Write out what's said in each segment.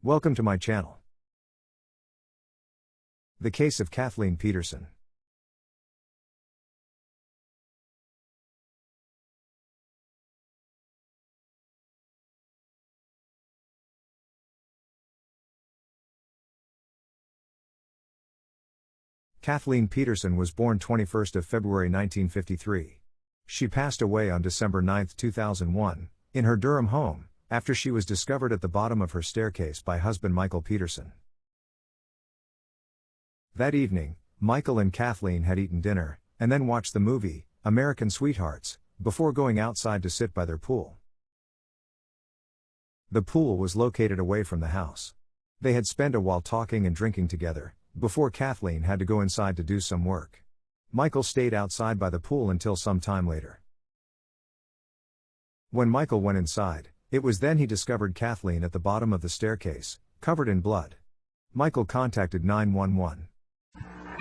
Welcome to my channel. The case of Kathleen Peterson. Kathleen Peterson was born 21st of February 1953. She passed away on December 9, 2001, in her Durham home, after she was discovered at the bottom of her staircase by husband Michael Peterson. That evening, Michael and Kathleen had eaten dinner, and then watched the movie, American Sweethearts, before going outside to sit by their pool. The pool was located away from the house. They had spent a while talking and drinking together, before Kathleen had to go inside to do some work. Michael stayed outside by the pool until some time later. When Michael went inside, it was then he discovered Kathleen at the bottom of the staircase, covered in blood. Michael contacted 911.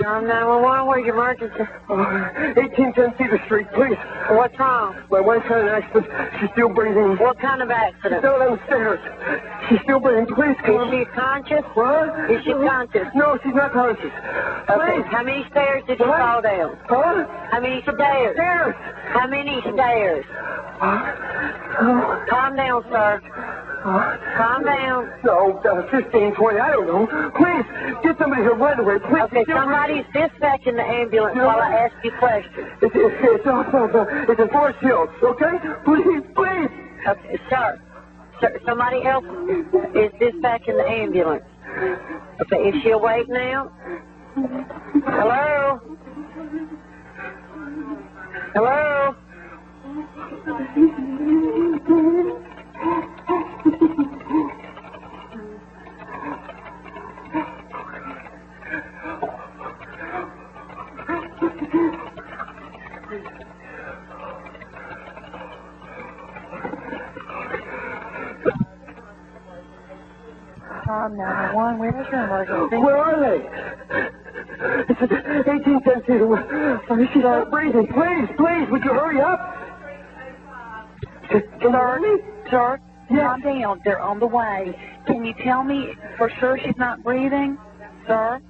John 911, where's your emergency? 1810 Cedar Street, please. What's wrong? My wife had an accident. She's still breathing. What kind of She's accident? down on the stairs. She's still breathing. Please come. Is she conscious? What? Is she conscious? No, she's not conscious. Okay, how many stairs did you What? fall down? Huh? How many stairs? Stairs. How many stairs? Calm down, sir. Calm down. No, 15, 20, I don't know. Please, get somebody here right away. Please. Okay, somebody's dispatching the ambulance while I ask you questions. It's in Forest Hills, okay? Please, please. Okay, sir. Sir, somebody else is dispatching the ambulance. Okay, is she awake now? Hello? Hello? Tom 911, where's your emergency? Where are they? It's 1810 Cedar. She's not breathing. Please, would you hurry up? Sir, Yes. calm down. They're on the way. Can you tell me for sure she's not breathing? Sir?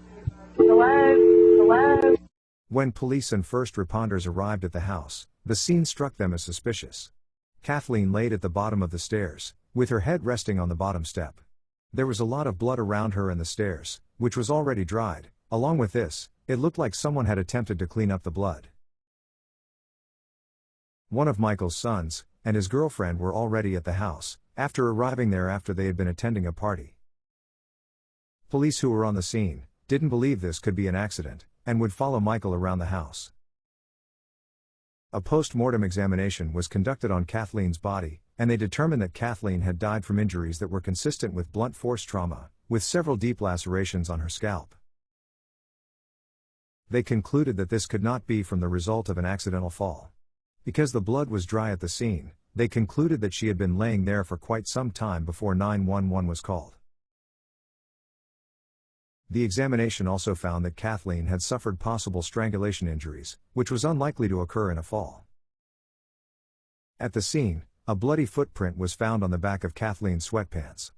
Hello? When police and first responders arrived at the house, the scene struck them as suspicious. Kathleen laid at the bottom of the stairs, with her head resting on the bottom step. There was a lot of blood around her and the stairs, which was already dried. Along with this, it looked like someone had attempted to clean up the blood. One of Michael's sons and his girlfriend were already at the house, after arriving there after they had been attending a party. Police who were on the scene didn't believe this could be an accident, and would follow Michael around the house. A post-mortem examination was conducted on Kathleen's body, and they determined that Kathleen had died from injuries that were consistent with blunt force trauma, with several deep lacerations on her scalp. They concluded that this could not be from the result of an accidental fall. Because the blood was dry at the scene, they concluded that she had been laying there for quite some time before 911 was called. The examination also found that Kathleen had suffered possible strangulation injuries, which was unlikely to occur in a fall. At the scene, a bloody footprint was found on the back of Kathleen's sweatpants.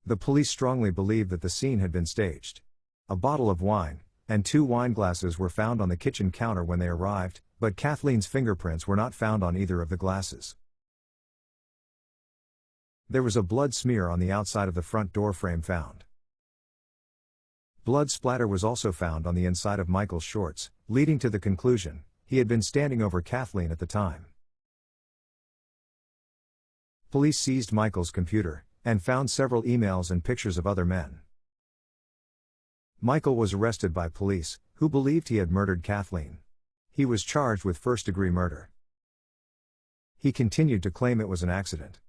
The police strongly believed that the scene had been staged. A bottle of wine and 2 wine glasses were found on the kitchen counter when they arrived, but Kathleen's fingerprints were not found on either of the glasses. There was a blood smear on the outside of the front door frame found. Blood splatter was also found on the inside of Michael's shorts, leading to the conclusion he had been standing over Kathleen at the time. Police seized Michael's computer and found several emails and pictures of other men. Michael was arrested by police, who believed he had murdered Kathleen. He was charged with first-degree murder. He continued to claim it was an accident.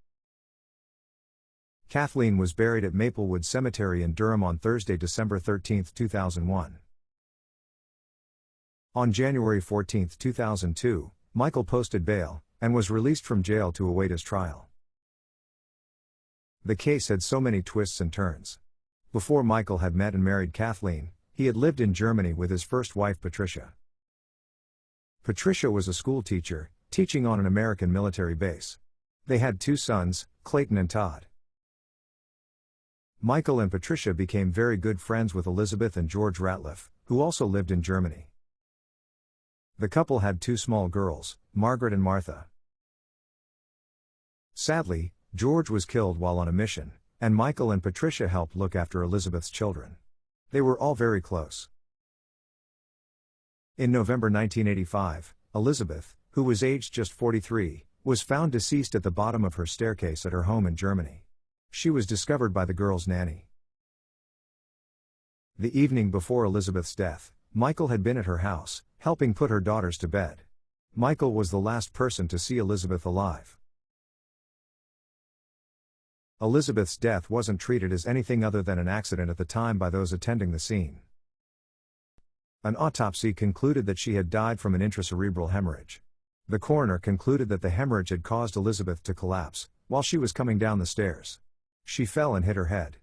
Kathleen was buried at Maplewood Cemetery in Durham on Thursday, December 13, 2001. On January 14, 2002, Michael posted bail and was released from jail to await his trial. The case had so many twists and turns. Before Michael had met and married Kathleen, he had lived in Germany with his first wife Patricia. Patricia was a school teacher, teaching on an American military base. They had 2 sons, Clayton and Todd. Michael and Patricia became very good friends with Elizabeth and George Ratliff, who also lived in Germany. The couple had two small girls, Margaret and Martha. Sadly, George was killed while on a mission, and Michael and Patricia helped look after Elizabeth's children. They were all very close. In November 1985, Elizabeth, who was aged just 43, was found deceased at the bottom of her staircase at her home in Germany. She was discovered by the girl's nanny. The evening before Elizabeth's death, Michael had been at her house, helping put her daughters to bed. Michael was the last person to see Elizabeth alive. Elizabeth's death wasn't treated as anything other than an accident at the time by those attending the scene. An autopsy concluded that she had died from an intracerebral hemorrhage. The coroner concluded that the hemorrhage had caused Elizabeth to collapse while she was coming down the stairs. She fell and hit her head.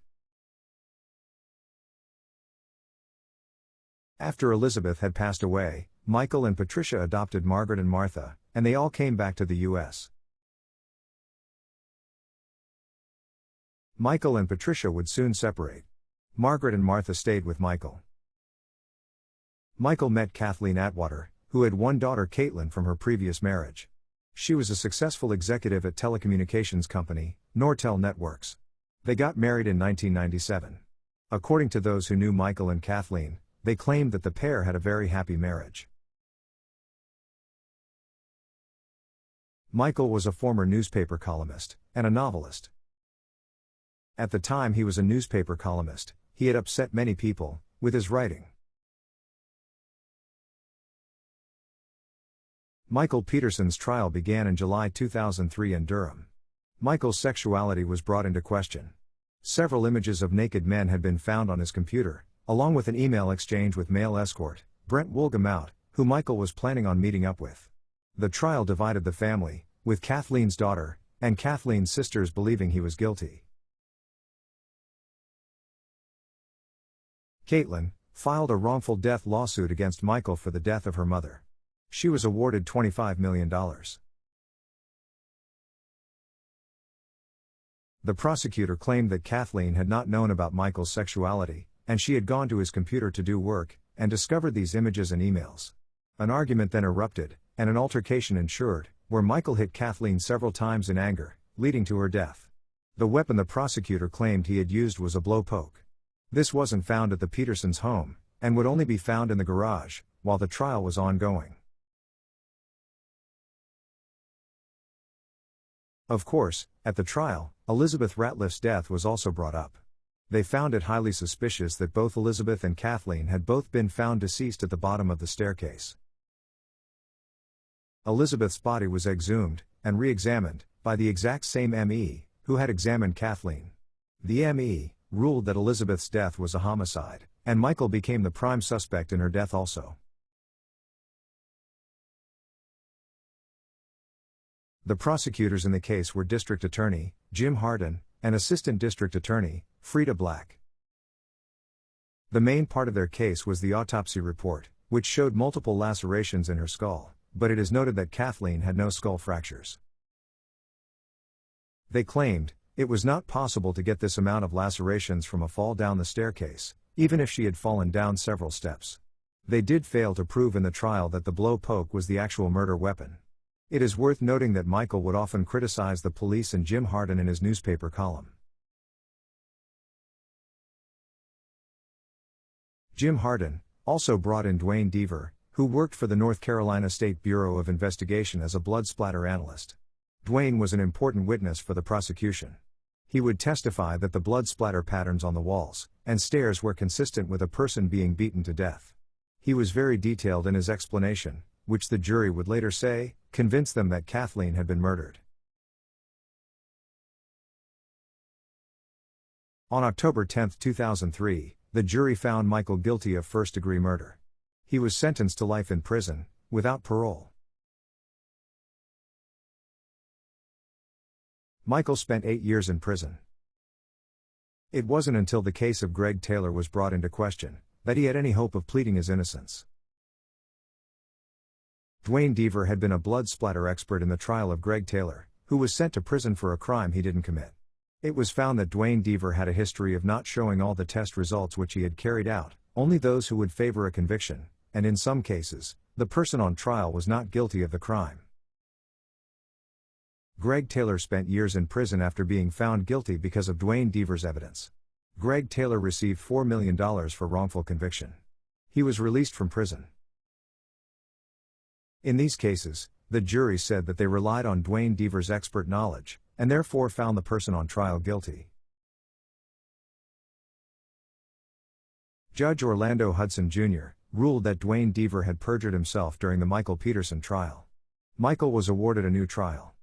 After Elizabeth had passed away, Michael and Patricia adopted Margaret and Martha, and they all came back to the U.S. Michael and Patricia would soon separate. Margaret and Martha stayed with Michael. Michael met Kathleen Atwater, who had one daughter, Caitlin, from her previous marriage. She was a successful executive at telecommunications company, Nortel Networks. They got married in 1997. According to those who knew Michael and Kathleen, they claimed that the pair had a very happy marriage. Michael was a former newspaper columnist and a novelist. At the time he was a newspaper columnist, he had upset many people with his writing. Michael Peterson's trial began in July 2003 in Durham. Michael's sexuality was brought into question. Several images of naked men had been found on his computer, along with an email exchange with male escort, Brent Woolgamout, who Michael was planning on meeting up with. The trial divided the family, with Kathleen's daughter and Kathleen's sisters believing he was guilty. Caitlin filed a wrongful death lawsuit against Michael for the death of her mother. She was awarded $25 million. The prosecutor claimed that Kathleen had not known about Michael's sexuality, and she had gone to his computer to do work, and discovered these images and emails. An argument then erupted, and an altercation ensued, where Michael hit Kathleen several times in anger, leading to her death. The weapon the prosecutor claimed he had used was a blow poke. This wasn't found at the Petersons' home, and would only be found in the garage, while the trial was ongoing. Of course, at the trial, Elizabeth Ratliff's death was also brought up. They found it highly suspicious that both Elizabeth and Kathleen had both been found deceased at the bottom of the staircase. Elizabeth's body was exhumed and re-examined by the exact same ME who had examined Kathleen. The ME ruled that Elizabeth's death was a homicide, and Michael became the prime suspect in her death also. The prosecutors in the case were District Attorney Jim Hardin and Assistant District Attorney Frida Black. The main part of their case was the autopsy report, which showed multiple lacerations in her skull, but it is noted that Kathleen had no skull fractures. They claimed it was not possible to get this amount of lacerations from a fall down the staircase, even if she had fallen down several steps. They did fail to prove in the trial that the blow poke was the actual murder weapon. It is worth noting that Michael would often criticize the police and Jim Hardin in his newspaper column. Jim Hardin also brought in Dwayne Deaver, who worked for the North Carolina State Bureau of Investigation as a blood splatter analyst. Dwayne was an important witness for the prosecution. He would testify that the blood splatter patterns on the walls and stairs were consistent with a person being beaten to death. He was very detailed in his explanation, which the jury would later say, convinced them that Kathleen had been murdered. On October 10, 2003, the jury found Michael guilty of first-degree murder. He was sentenced to life in prison, without parole. Michael spent 8 years in prison. It wasn't until the case of Greg Taylor was brought into question that he had any hope of pleading his innocence. Dwayne Deaver had been a blood splatter expert in the trial of Greg Taylor, who was sent to prison for a crime he didn't commit. It was found that Dwayne Deaver had a history of not showing all the test results which he had carried out, only those who would favor a conviction, and in some cases, the person on trial was not guilty of the crime. Greg Taylor spent years in prison after being found guilty because of Dwayne Deaver's evidence. Greg Taylor received $4 million for wrongful conviction. He was released from prison. In these cases, the jury said that they relied on Dwayne Deaver's expert knowledge, and therefore found the person on trial guilty. Judge Orlando Hudson Jr. ruled that Dwayne Deaver had perjured himself during the Michael Peterson trial. Michael was awarded a new trial.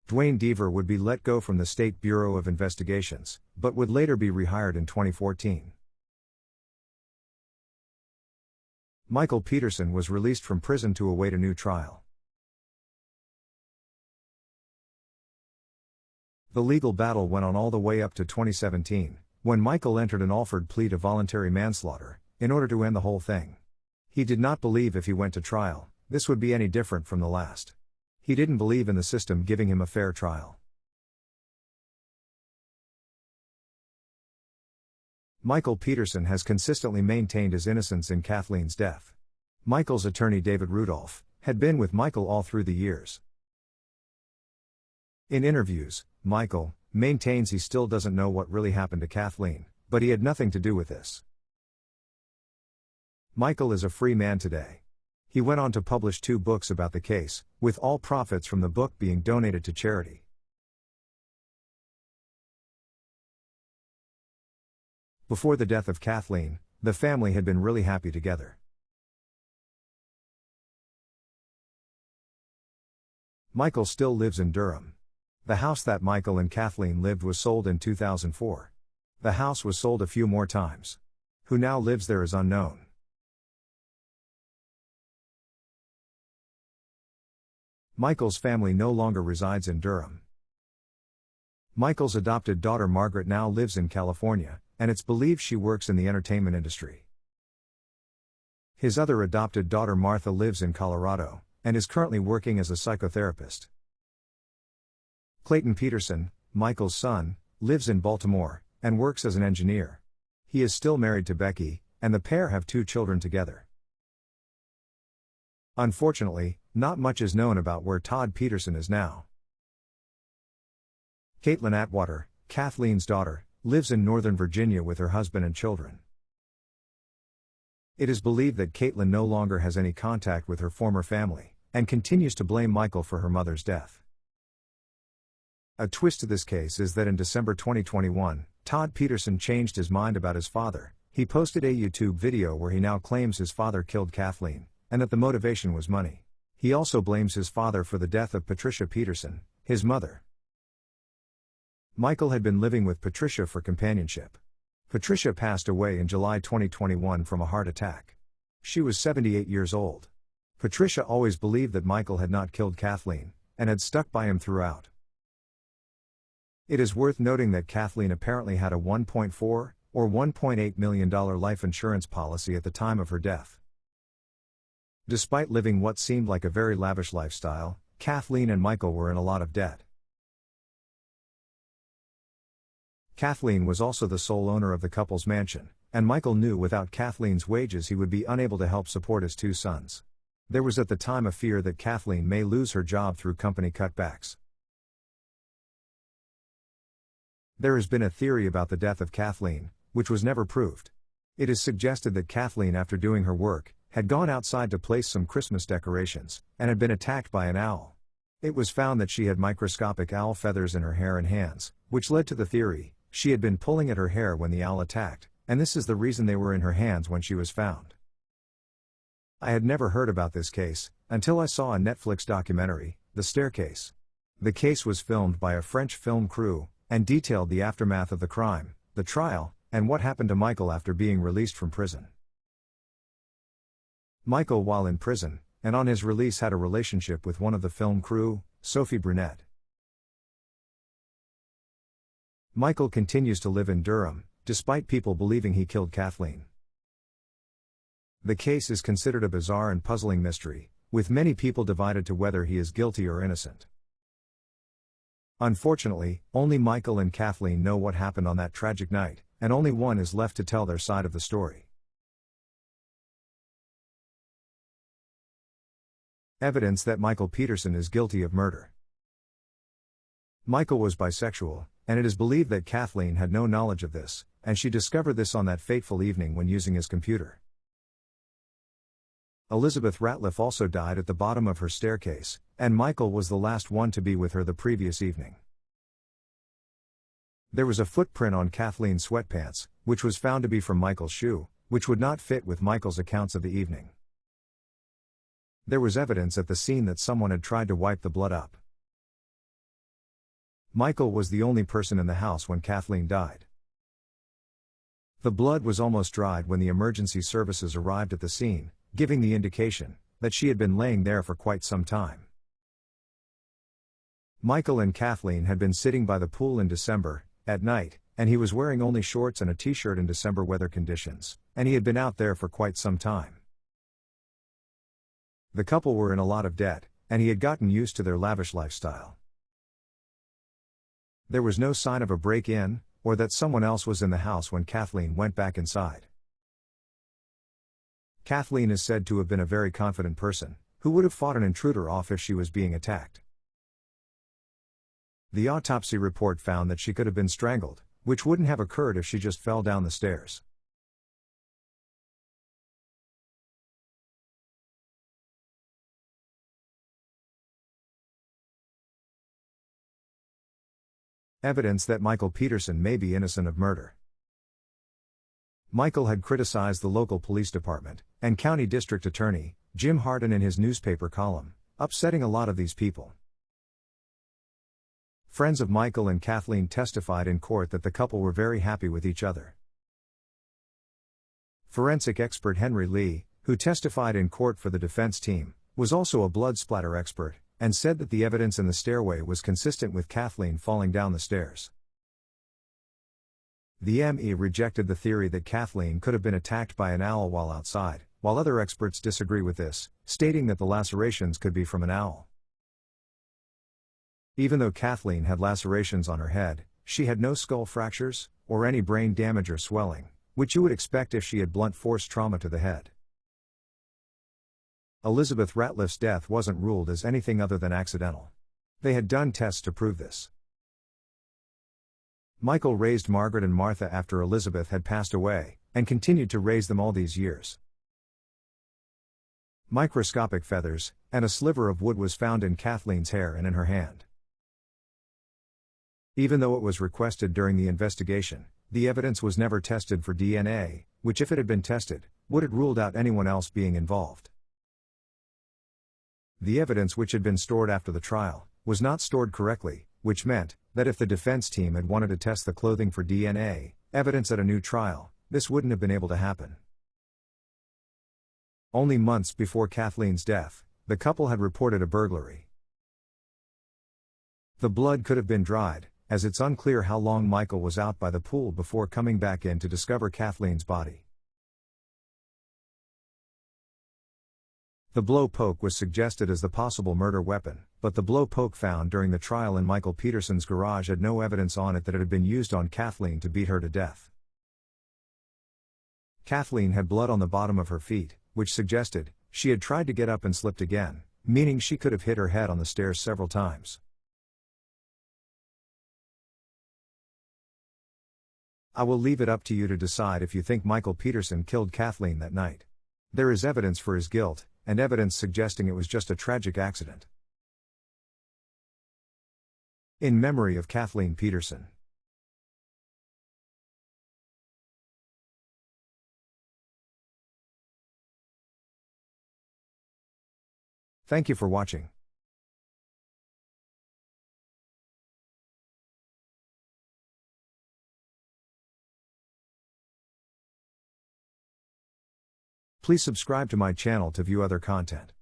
Dwayne Deaver would be let go from the State Bureau of Investigations, but would later be rehired in 2014. Michael Peterson was released from prison to await a new trial. The legal battle went on all the way up to 2017, when Michael entered an offered plea to voluntary manslaughter, in order to end the whole thing. He did not believe if he went to trial, this would be any different from the last. He didn't believe in the system giving him a fair trial. Michael Peterson has consistently maintained his innocence in Kathleen's death. Michael's attorney David Rudolph had been with Michael all through the years. In interviews, Michael maintains he still doesn't know what really happened to Kathleen, but he had nothing to do with this. Michael is a free man today. He went on to publish 2 books about the case, with all profits from the book being donated to charity. Before the death of Kathleen, the family had been really happy together. Michael still lives in Durham. The house that Michael and Kathleen lived was sold in 2004. The house was sold a few more times. Who now lives there is unknown. Michael's family no longer resides in Durham. Michael's adopted daughter Margaret now lives in California, and it's believed she works in the entertainment industry. His other adopted daughter Martha lives in Colorado, and is currently working as a psychotherapist. Clayton Peterson, Michael's son, lives in Baltimore, and works as an engineer. He is still married to Becky, and the pair have 2 children together. Unfortunately, not much is known about where Todd Peterson is now. Caitlin Atwater, Kathleen's daughter, lives in Northern Virginia with her husband and children. It is believed that Caitlin no longer has any contact with her former family, and continues to blame Michael for her mother's death. A twist to this case is that in December 2021, Todd Peterson changed his mind about his father. He posted a YouTube video where he now claims his father killed Kathleen, and that the motivation was money. He also blames his father for the death of Patricia Peterson, his mother. Michael had been living with Patricia for companionship. Patricia passed away in July 2021 from a heart attack. She was 78 years old. Patricia always believed that Michael had not killed Kathleen, and had stuck by him throughout. It is worth noting that Kathleen apparently had a $1.4 or $1.8 million life insurance policy at the time of her death. Despite living what seemed like a very lavish lifestyle, Kathleen and Michael were in a lot of debt. Kathleen was also the sole owner of the couple's mansion, and Michael knew without Kathleen's wages he would be unable to help support his 2 sons. There was at the time a fear that Kathleen may lose her job through company cutbacks. There has been a theory about the death of Kathleen, which was never proved. It is suggested that Kathleen, after doing her work, had gone outside to place some Christmas decorations, and had been attacked by an owl. It was found that she had microscopic owl feathers in her hair and hands, which led to the theory she had been pulling at her hair when the owl attacked, and this is the reason they were in her hands when she was found. I had never heard about this case, until I saw a Netflix documentary, The Staircase. The case was filmed by a French film crew, and detailed the aftermath of the crime, the trial, and what happened to Michael after being released from prison. Michael, while in prison, and on his release, had a relationship with one of the film crew, Sophie Brunette. Michael continues to live in Durham, despite people believing he killed Kathleen. The case is considered a bizarre and puzzling mystery, with many people divided to whether he is guilty or innocent. Unfortunately, only Michael and Kathleen know what happened on that tragic night, and only one is left to tell their side of the story. Evidence that Michael Peterson is guilty of murder. Michael was bisexual, and it is believed that Kathleen had no knowledge of this, and she discovered this on that fateful evening when using his computer. Elizabeth Ratliff also died at the bottom of her staircase, and Michael was the last one to be with her the previous evening. There was a footprint on Kathleen's sweatpants, which was found to be from Michael's shoe, which would not fit with Michael's accounts of the evening. There was evidence at the scene that someone had tried to wipe the blood up. Michael was the only person in the house when Kathleen died. The blood was almost dried when the emergency services arrived at the scene, giving the indication that she had been laying there for quite some time. Michael and Kathleen had been sitting by the pool in December, at night, and he was wearing only shorts and a t-shirt in December weather conditions, and he had been out there for quite some time. The couple were in a lot of debt, and he had gotten used to their lavish lifestyle. There was no sign of a break-in, or that someone else was in the house when Kathleen went back inside. Kathleen is said to have been a very confident person, who would have fought an intruder off if she was being attacked. The autopsy report found that she could have been strangled, which wouldn't have occurred if she just fell down the stairs. Evidence that Michael Peterson may be innocent of murder. Michael had criticized the local police department and county district attorney, Jim Hardin, in his newspaper column, upsetting a lot of these people. Friends of Michael and Kathleen testified in court that the couple were very happy with each other. Forensic expert Henry Lee, who testified in court for the defense team, was also a blood splatter expert, and said that the evidence in the stairway was consistent with Kathleen falling down the stairs. The ME rejected the theory that Kathleen could have been attacked by an owl while outside, while other experts disagree with this, stating that the lacerations could be from an owl. Even though Kathleen had lacerations on her head, she had no skull fractures, or any brain damage or swelling, which you would expect if she had blunt force trauma to the head. Elizabeth Ratliff's death wasn't ruled as anything other than accidental. They had done tests to prove this. Michael raised Margaret and Martha after Elizabeth had passed away, and continued to raise them all these years. Microscopic feathers, and a sliver of wood was found in Kathleen's hair and in her hand. Even though it was requested during the investigation, the evidence was never tested for DNA, which, if it had been tested, would have ruled out anyone else being involved. The evidence, which had been stored after the trial, was not stored correctly, which meant that if the defense team had wanted to test the clothing for DNA evidence at a new trial, this wouldn't have been able to happen. Only months before Kathleen's death, the couple had reported a burglary. The blood could have been dried, as it's unclear how long Michael was out by the pool before coming back in to discover Kathleen's body. The blow poke was suggested as the possible murder weapon, but the blow poke found during the trial in Michael Peterson's garage had no evidence on it that it had been used on Kathleen to beat her to death. Kathleen had blood on the bottom of her feet, which suggested she had tried to get up and slipped again, meaning she could have hit her head on the stairs several times. I will leave it up to you to decide if you think Michael Peterson killed Kathleen that night. There is evidence for his guilt, and evidence suggesting it was just a tragic accident. In memory of Kathleen Peterson. Thank you for watching. Please subscribe to my channel to view other content.